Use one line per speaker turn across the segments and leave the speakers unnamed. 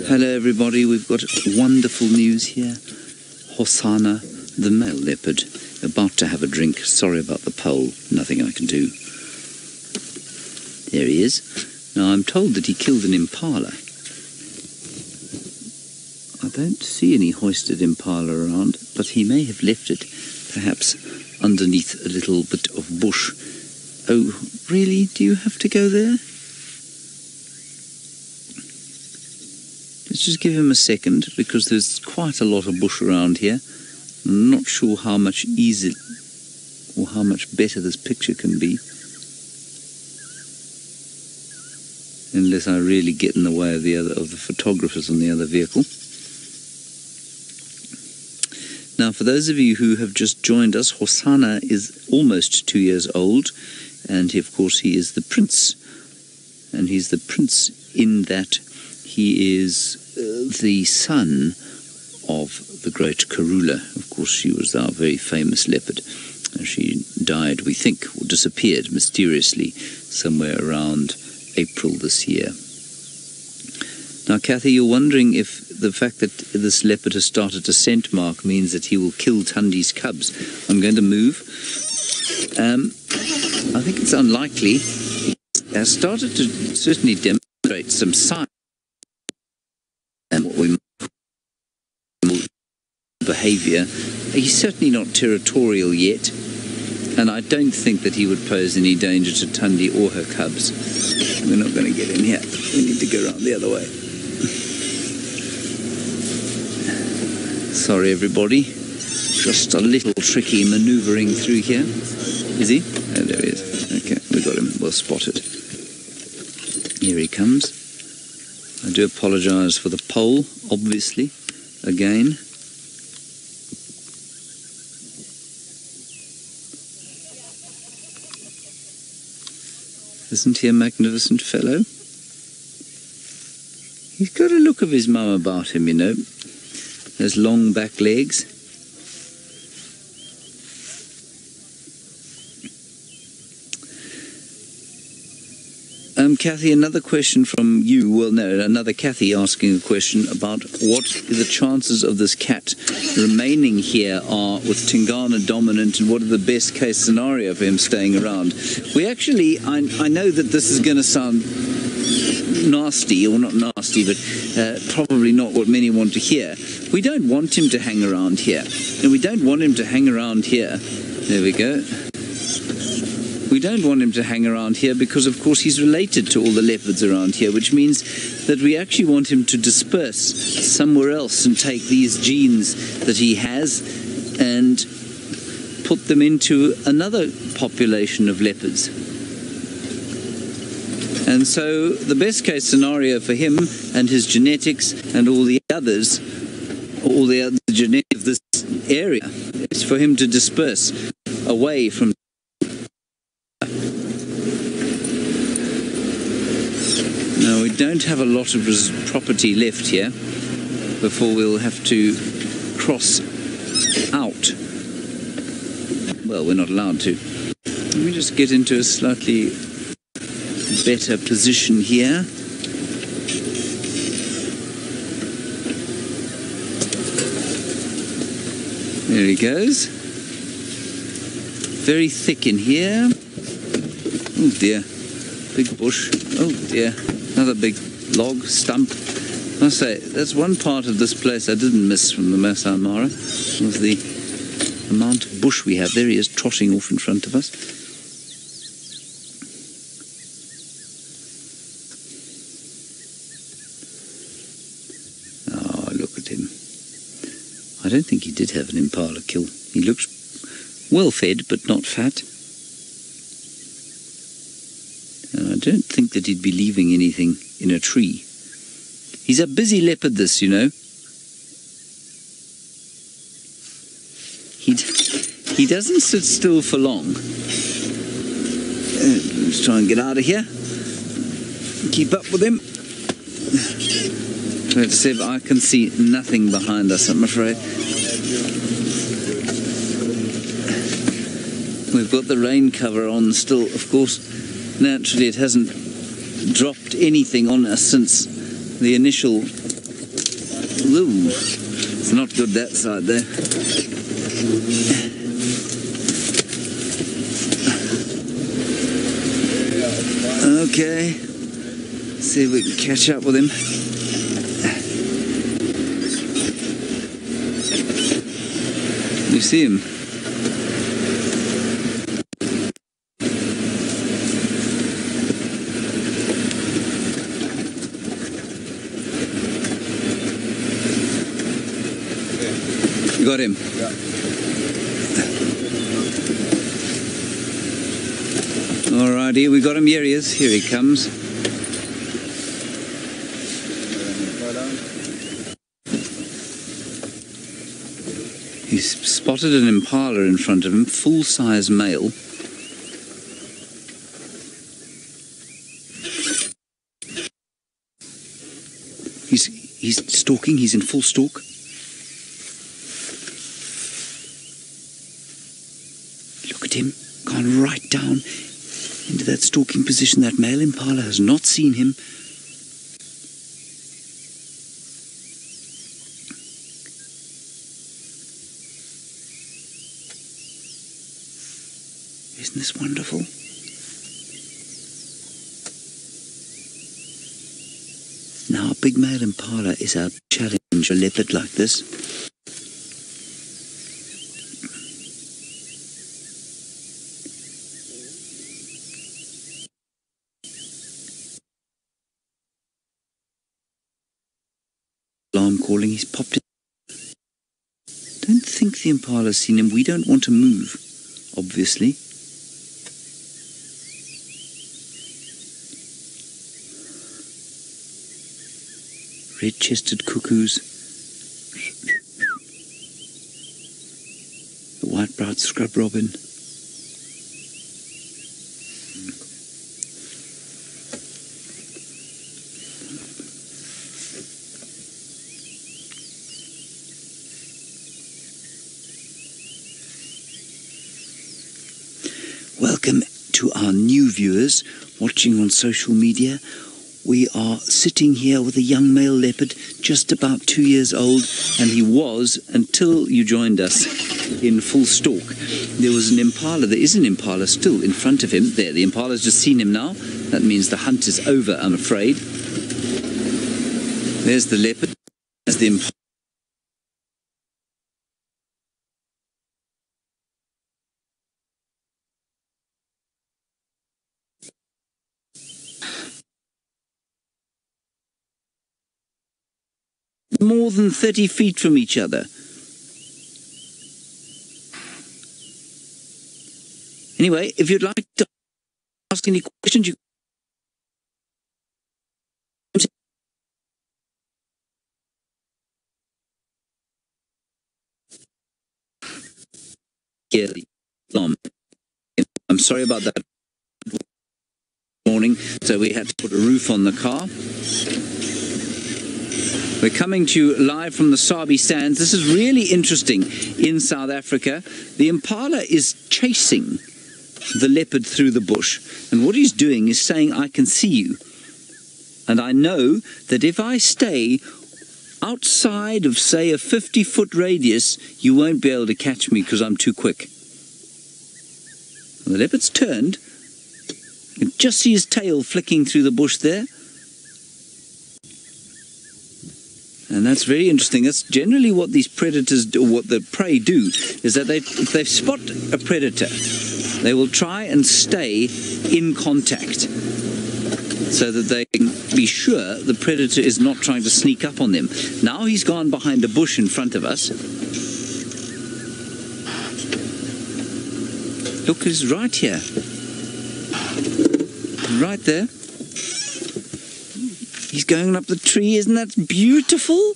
Hello everybody, we've got wonderful news here. Hosana, the male leopard, about to have a drink. Sorry about the pole, nothing I can do. There he is. Now I'm told that he killed an impala. I don't see any hoisted impala around, but he may have left it, perhaps underneath a little bit of bush. Oh, really? Do you have to go there? Let's just give him a second, because there's quite a lot of bush around here. I'm not sure how much easier or how much better this picture can be, unless I really get in the way of the photographers on the other vehicle. Now, for those of you who have just joined us, Hosana is almost 2 years old, and of course he is the prince. And he's the prince in that he is the son of the great Karula. Of course, she was our very famous leopard. She died, we think, or disappeared mysteriously somewhere around April this year. Now, Kathy, you're wondering if the fact that this leopard has started a scent mark means that he will kill Tundi's cubs. I'm going to move. I think it's unlikely. He has started to certainly demonstrate some signs and what we call behaviour. He's certainly not territorial yet, and I don't think that he would pose any danger to Tundi or her cubs. We're not going to get in here. We need to go around the other way. Sorry, everybody. Just a little tricky manoeuvring through here. Is he? Oh, there he is. Okay, we got him. Well spotted. Here he comes. I do apologise for the pole, obviously, again. Isn't he a magnificent fellow? He's got a look of his mum about him, you know. Those long back legs. Kathy, another question from you. Well, no, another Kathy asking a question about what the chances of this cat remaining here are with Tingana dominant, and what are the best case scenario for him staying around. We actually, I know that this is going to sound nasty, or not nasty, but probably not what many want to hear. We don't want him to hang around here. And we don't want him to hang around here. There we go. We don't want him to hang around here because, of course, he's related to all the leopards around here, which means that we actually want him to disperse somewhere else and take these genes that he has and put them into another population of leopards. And so the best case scenario for him and his genetics and all the others, all the other genetics of this area, is for him to disperse away from. Now, we don't have a lot of property left here before we'll have to cross out. Well, we're not allowed to. Let me just get into a slightly better position here. There he goes. Very thick in here. Oh dear. Big bush. Oh dear. Another big log, stump. I must say, that's one part of this place I didn't miss from the Masai Mara, was the amount of bush we have. There he is, trotting off in front of us. Oh, look at him. I don't think he did have an impala kill. He looks well fed, but not fat. I don't think that he'd be leaving anything in a tree. He's a busy leopard, this, you know. He doesn't sit still for long. Let's try and get out of here. Keep up with him. Let's see if I can see nothing behind us, I'm afraid. We've got the rain cover on still, of course. Naturally, it hasn't dropped anything on us since the initial Ooh, it's not good that side there. Okay, see if we can catch up with him. You see him? You got him?
Yeah.
Alrighty, we got him. Here he is. Here he comes. He's spotted an impala in front of him, full-size male. He's stalking. He's in full stalk. Look at him, gone right down into that stalking position. That male impala has not seen him. Isn't this wonderful? Now, a big male impala is our challenge, a leopard like this. Alarm calling, he's popped in. Don't think the impala's seen him. We don't want to move, obviously. Red-chested cuckoos, the white-browed scrub robin. Welcome to our new viewers watching on social media. We are sitting here with a young male leopard, just about 2 years old, and he was, until you joined us, in full stalk. There was an impala, there is an impala still in front of him. There, the impala's just seen him now. That means the hunt is over, I'm afraid. There's the leopard, there's the impala. More than 30 feet from each other. Anyway, if you'd like to ask any questions, you hear the alarm. I'm sorry about that morning, so we had to put a roof on the car. We're coming to you live from the Sabi Sands. This is really interesting in South Africa. The impala is chasing the leopard through the bush. And what he's doing is saying, I can see you. And I know that if I stay outside of, say, a 50-foot radius, you won't be able to catch me because I'm too quick. And the leopard's turned. You can just see his tail flicking through the bush there. And that's very interesting. That's generally what these predators do, what the prey do, is that if they spot a predator, they will try and stay in contact so that they can be sure the predator is not trying to sneak up on them. Now he's gone behind a bush in front of us. Look, he's right here. Right there. He's going up the tree. Isn't that beautiful?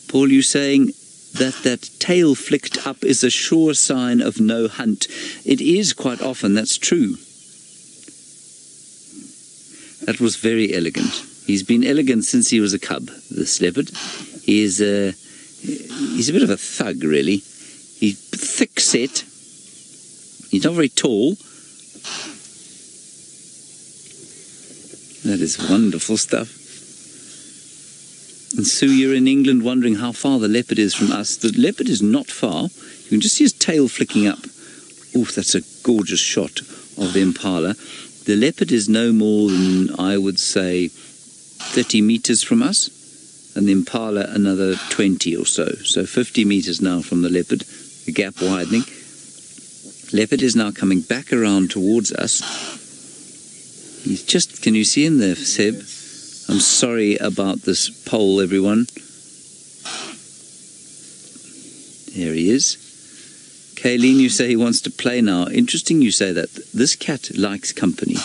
Paul, you saying that tail flicked up is a sure sign of no hunt. It is quite often, that's true. That was very elegant. He's been elegant since he was a cub, this leopard. He's a bit of a thug, really. He's thick set. He's not very tall. That is wonderful stuff. And Sue, you're in England wondering how far the leopard is from us. The leopard is not far. You can just see his tail flicking up. Ooh, that's a gorgeous shot of the impala. The leopard is no more than, I would say, 30 meters from us, and the impala another 20 or so. So 50 meters now from the leopard, the gap widening. Leopard is now coming back around towards us. He's just, can you see him there, Seb? I'm sorry about this pole, everyone. There he is. Kayleen, you say he wants to play now. Interesting you say that. This cat likes company.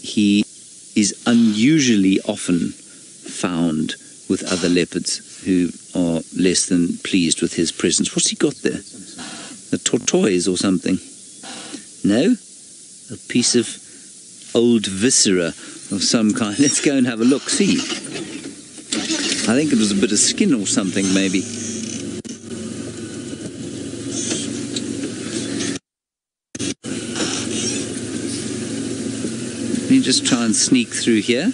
He is unusually often found with other leopards who are less than pleased with his presence. What's he got there? A tortoise or something? No? A piece of old viscera of some kind. Let's go and have a look. See. I think it was a bit of skin or something, maybe. Let me just try and sneak through here.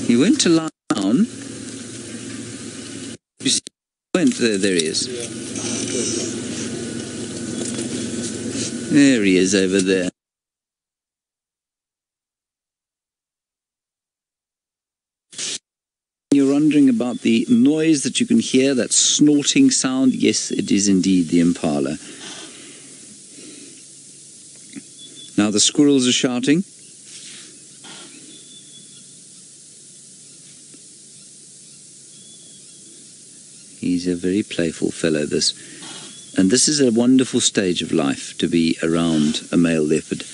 He went to lie down. You see, there he is. There he is over there. You're wondering about the noise that you can hear, that snorting sound. Yes, it is indeed the impala. Now the squirrels are shouting. He's a very playful fellow, this. And this is a wonderful stage of life, to be around a male leopard.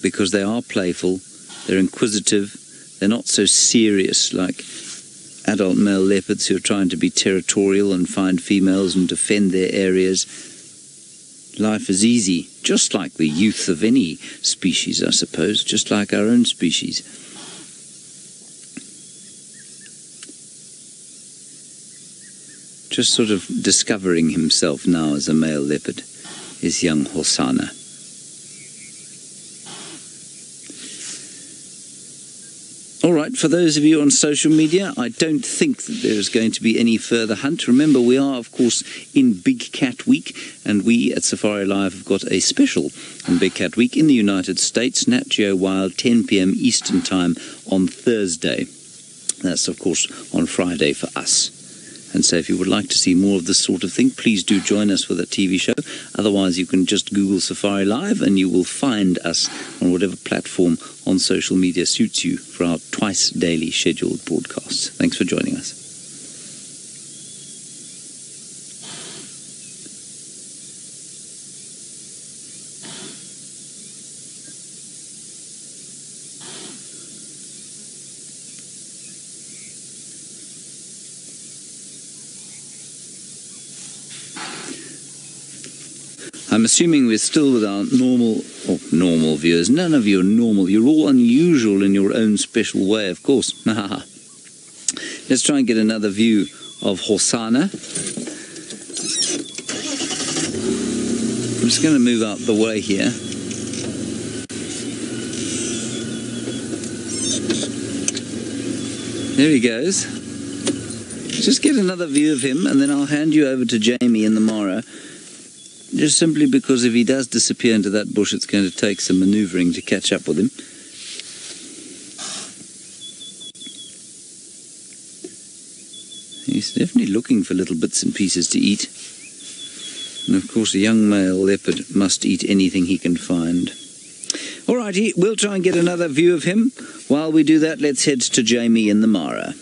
Because they are playful, they're inquisitive, they're not so serious like adult male leopards who are trying to be territorial and find females and defend their areas. Life is easy, just like the youth of any species, I suppose, just like our own species. Just sort of discovering himself now as a male leopard is young Hosana. All right, for those of you on social media, I don't think that there is going to be any further hunt. Remember, we are, of course, in Big Cat Week, and we at Safari Live have got a special on Big Cat Week in the United States, Nat Geo Wild, 10 p.m. Eastern Time on Thursday. That's, of course, on Friday for us. And so if you would like to see more of this sort of thing, please do join us for that TV show. Otherwise, you can just Google Safari Live and you will find us on whatever platform on social media suits you for our twice daily scheduled broadcasts. Thanks for joining us. I'm assuming we're still with our normal viewers. None of you are normal. You're all unusual in your own special way, of course. Let's try and get another view of Hosana. I'm just going to move out the way here. There he goes. Just get another view of him, and then I'll hand you over to Jamie in the Mara. Just simply because if he does disappear into that bush, it's going to take some manoeuvring to catch up with him. He's definitely looking for little bits and pieces to eat. And of course, a young male leopard must eat anything he can find. All righty, we'll try and get another view of him. While we do that, let's head to Jamie in the Mara.